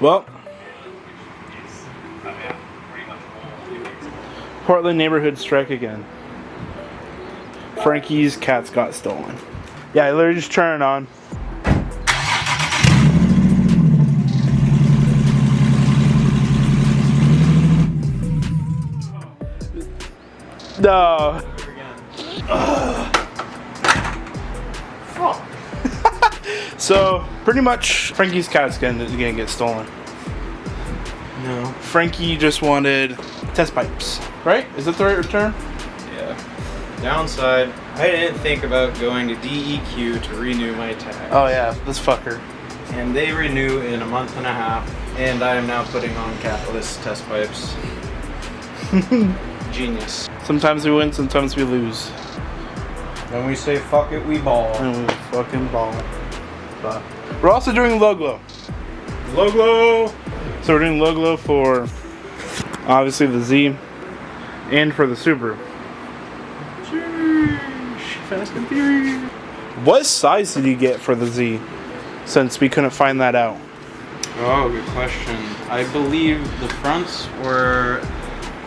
Well, Portland neighborhood strike again. Frankie's cats got stolen. Yeah, I literally just turn it on. No. So pretty much Frankie's cat's gonna get stolen. No. Frankie just wanted test pipes, right? Is that the right term? Yeah. Downside, I didn't think about going to DEQ to renew my tag. Oh yeah, this fucker. And they renew in a month and a half, and I am now putting on Catalyst test pipes. Genius. Sometimes we win, sometimes we lose. When we say fuck it, we ball. And we fucking ball. But we're also doing low glow. Low glow! So we're doing low glow for obviously the Z and for the Subaru. Fast and Furious. What size did you get for the Z? Since we couldn't find that out. Oh, good question. I believe the fronts were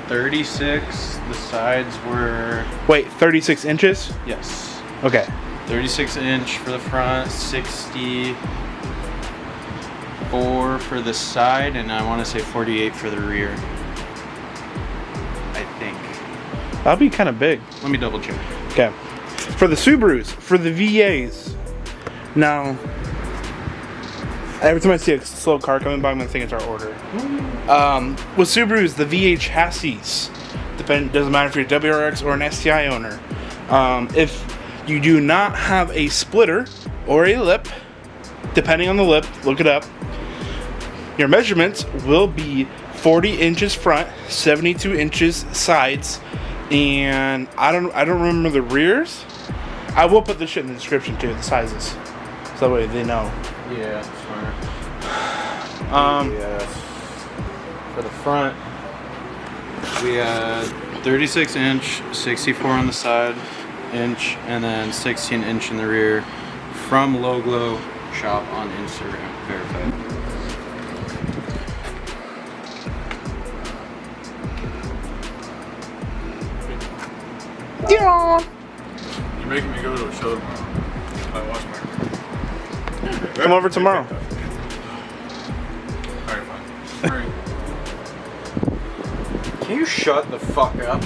36, the sides were... Wait, 36 inches? Yes. Okay. 36 inch for the front, 64 for the side, and I want to say 48 for the rear. I think. That'll be kind of big. Let me double check. Okay. For the Subarus, for the VAs. Now, every time I see a slow car coming by, I'm going to think it's our order. With Subarus, the VA chassis, doesn't matter if you're a WRX or an STI owner. If you do not have a splitter or a lip, depending on the lip, look it up, your measurements will be 40 inches front, 72 inches sides, and I don't remember the rears. I will put this shit in the description too, the sizes, so that way they know. Yeah, smart. Yes. For the front, we had 36 inch, 64 on the side inch, and then 16 inch in the rear from Low Glow Shop on Instagram, verified. Yeah. You're making me go to a show tomorrow. I watch my. Come over tomorrow. Alright, fine. Alright. Can you shut the fuck up?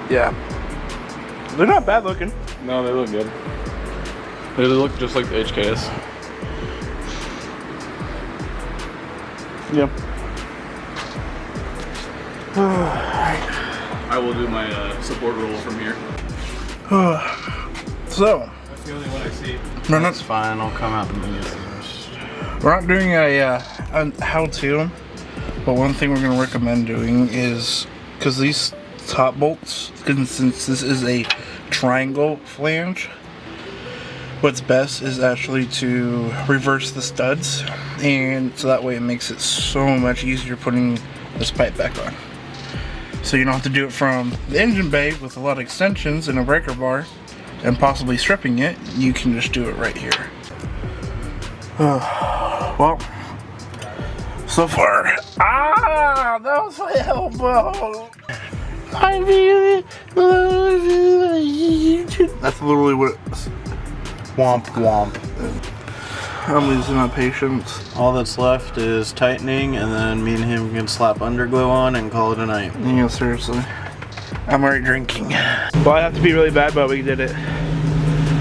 Yeah. They're not bad looking. No, they look good. They look just like the HKS. Yep. I will do my support role from here. So, That's the only one I see. That's fine, I'll come out and meet you first. we're not doing a how-to, but one thing we're going to recommend doing is, because these top bolts, since this is a triangle flange, what's best is actually to reverse the studs, and so that way it makes it so much easier putting this pipe back on. So you don't have to do it from the engine bay with a lot of extensions and a breaker bar and possibly stripping it. You can just do it right here. Well, so far, that was my elbow. I really love you. That's literally what it's. Womp womp. I'm losing my patience. All that's left is tightening, and then me and him can slap underglow on and call it a night. Yeah, seriously. I'm already drinking. Well, I have to be really bad, but we did it.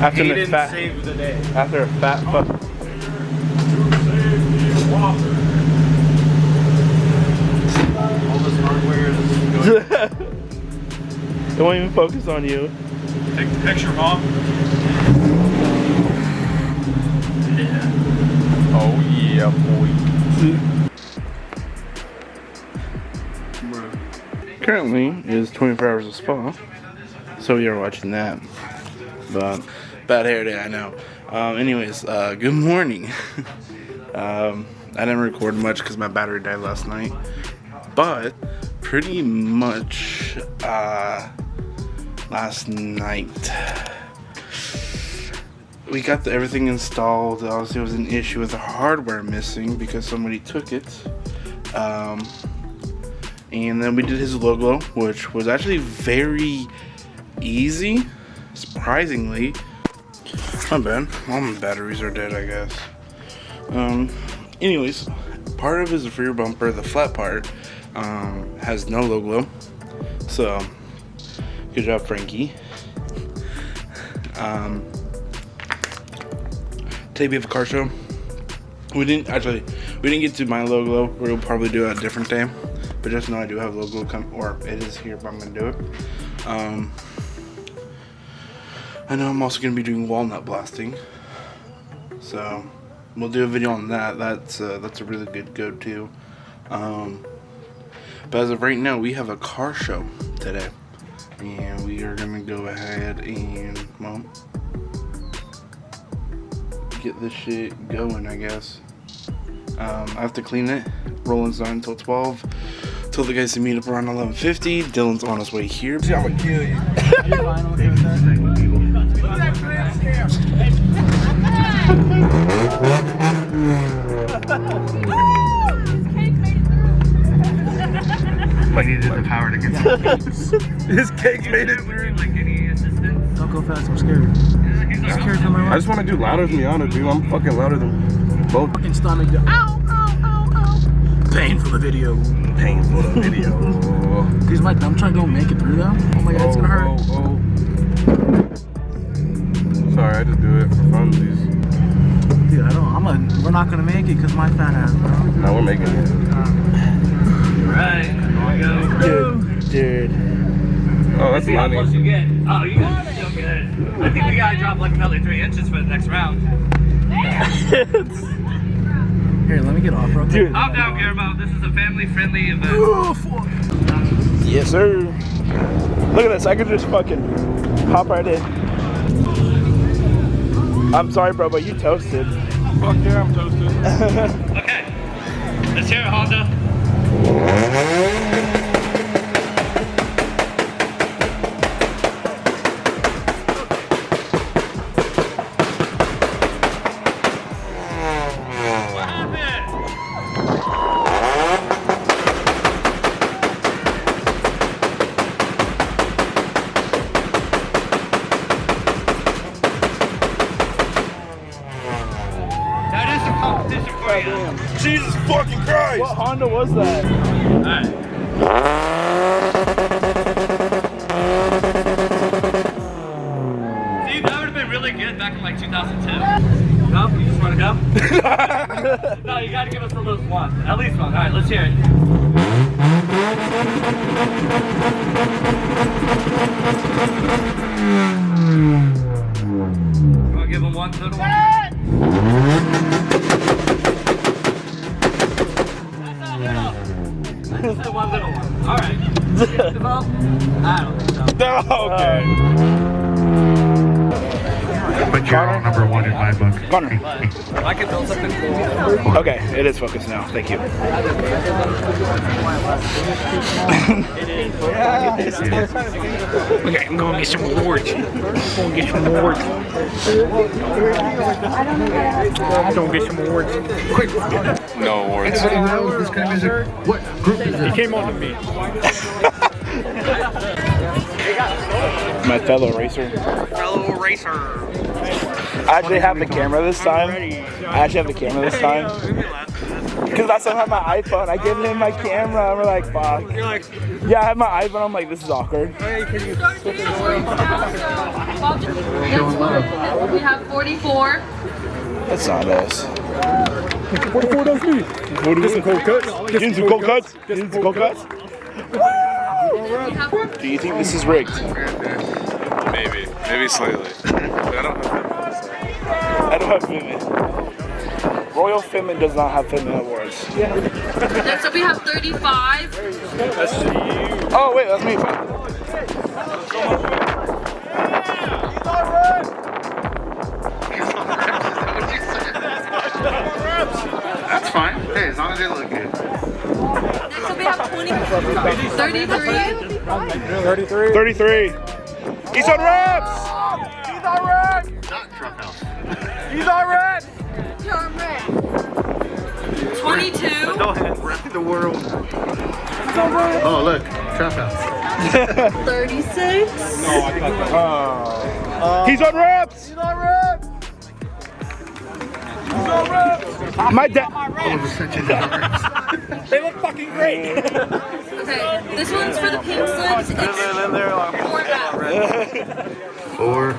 After He didn't save the day. After a fat fuck. All this hardware is going. It won't even focus on you. Take the picture, Mom. Yeah. Oh yeah, boy. Currently is 24 hours of spa, so we are watching that. But bad hair day, I know. Anyways, good morning. I didn't record much because my battery died last night, but pretty much last night we got everything installed. Obviously, there was an issue with the hardware missing because somebody took it. And then we did his logo, which was actually very easy, surprisingly. My bad. All my batteries are dead, I guess. Anyways, part of his rear bumper, the flat part, has no logo. So, good job, Frankie. Today we have a car show. We didn't get to my logo. We'll probably do it a different day. But just know I do have a logo or it is here, but I'm gonna do it. I know I'm also gonna be doing walnut blasting. So we'll do a video on that. That's a really good go-to. But as of right now, we have a car show today. And we are gonna go ahead and, well, get this shit going, I guess. I have to clean it. Roland's not until 12. Told the guys to meet up around 11:50. Dylan's on his way here. I'm gonna kill you. I needed the power to get through. His cake made it through. Like any assistance? Don't go fast, I'm scared. I'm scared for my I life. just want to do louder than Miana, dude. I'm fucking louder than both. Fucking stomach. Ow, ow, ow, ow. Pain for the video. Painful video. Cause I'm trying to go make it through though. Oh my god, it's gonna hurt. Sorry, I just do it for fun, please. Dude, we're not gonna make it because my fat ass, bro. No, we're making it. Alright, here we go. Dude. Oh, that's See how money. close you get. Oh, you guys are so good. I think we gotta drop like another 3 inches for the next round. Here, let me get off real quick. Calm down, Guillermo. This is a family-friendly event. Oh, fuck. Yes, sir. Look at this. I could just fucking hop right in. I'm sorry, bro, but you toasted. Fuck yeah, I'm toasted. Okay, let's hear it, Honda. That is a competition for you. Jesus fucking Christ! What Honda was that? Alright. See, that would have been really good back in like 2002. No? You just want to go? No, you gotta give us at least one. At least one. Alright, let's hear it. You wanna give him one little one? That's one little one. Alright. I don't think so. Okay. But you're all number one in my book. Connor. I can build something cool. Okay, it is focused now. Thank you. Okay, I'm going to get some awards. I'm going to get some awards. I'm going to get some awards. Quick. No awards. This kind of music. What group is it? He came on to me. My fellow racer. Fellow racer. I actually have the camera this time. Because I still have my iPhone. I give him my camera. And we're like, fuck. You're like, Yeah, I have my iPhone. I'm like, this is awkward. hey, can you flip it We have 44. That's not us. 44, that's me. Get some cold cuts. Getting some cold cuts? Getting some cold cuts? We have Do you think this is rigged? Maybe slightly. I don't have Fitment. Royal Fitment does not have Fitment awards. next up we have 35. Oh wait, that's me. That's fine. Hey, as long as they look good. Next up we have 33. 33. He's on reps. Not truck house. He's on red. 22. The world. Oh, look. Trap house. 36. He's on reps. He's on red. My dad. They look fucking great. Okay, this one's for the pink slips. It's 4F. Or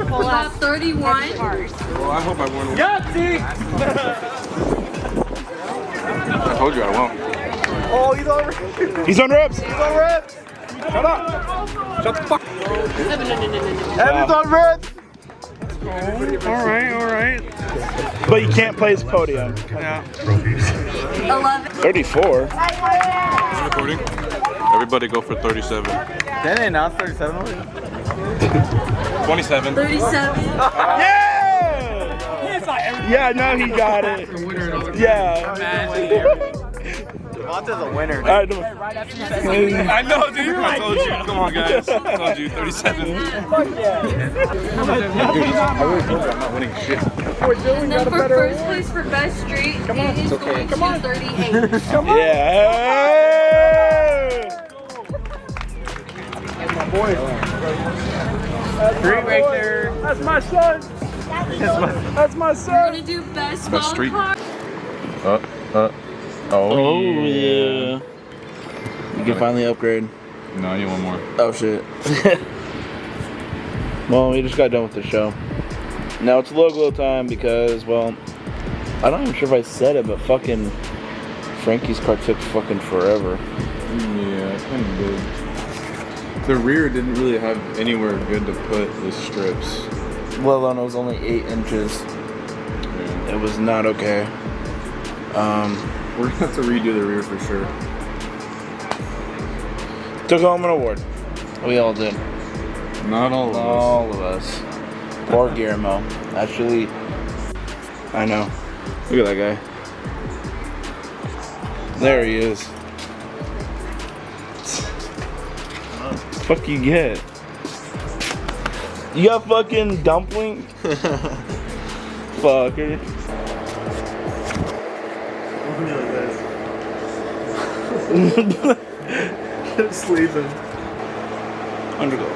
We'll have 31. Well, I hope I won. I told you I won't. Oh, he's on red. He's on reps. He's on red. Shut up. Shut the fuck. Evan's on red. All right. But you can't play his podium. 11. 34. Recording. Everybody go for 37. Didn't they announce 37 already? 27. 37. Yeah! Yeah, no, he got it. Yeah. Devonta's a winner. I know. I know, dude. I told you. Come on, guys. I told you. 37. And then for first place for best street, it is going to 38. Yeah. Great right there. That's my son. That's my We're son. going to do best wild street. card. Oh, yeah. You can finally upgrade. No, I need one more. Oh shit. Well, we just got done with the show. Now it's low glow time because, well, I'm not even sure if I said it, but fucking Frankie's car took fucking forever. Yeah, kind of did. The rear didn't really have anywhere good to put the strips. Let alone it was only 8 inches. Yeah. It was not okay. We're gonna have to redo the rear for sure. Took home an award. We all did. Not all of us. All of us. Poor Guillermo. Actually, I know. Look at that guy. There he is. What the fuck you get? You got fucking dumpling? Fucker. Sleeping. Undergo.